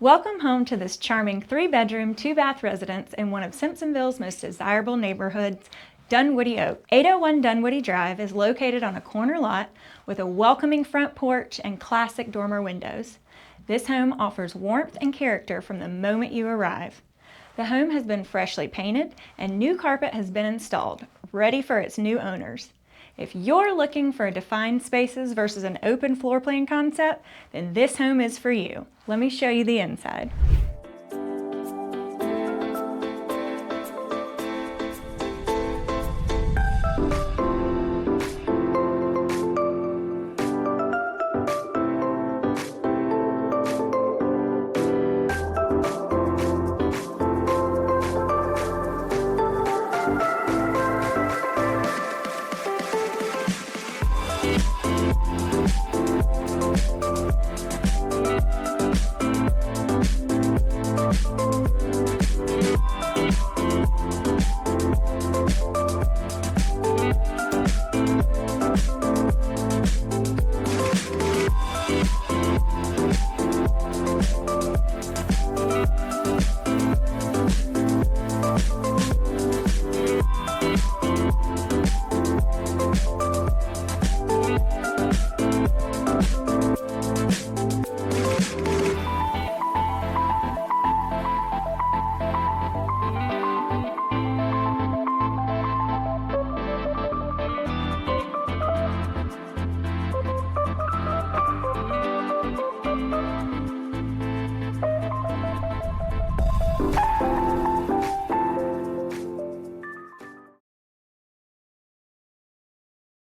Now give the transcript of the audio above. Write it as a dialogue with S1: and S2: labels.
S1: Welcome home to this charming 3-bedroom, 2-bath residence in one of Simpsonville's most desirable neighborhoods, Dunwoody Oaks. 801 Dunwoody Drive is located on a corner lot with a welcoming front porch and classic dormer windows. This home offers warmth and character from the moment you arrive. The home has been freshly painted and new carpet has been installed, ready for its new owners. If you're looking for defined spaces versus an open floor plan concept, then this home is for you. Let me show you the inside.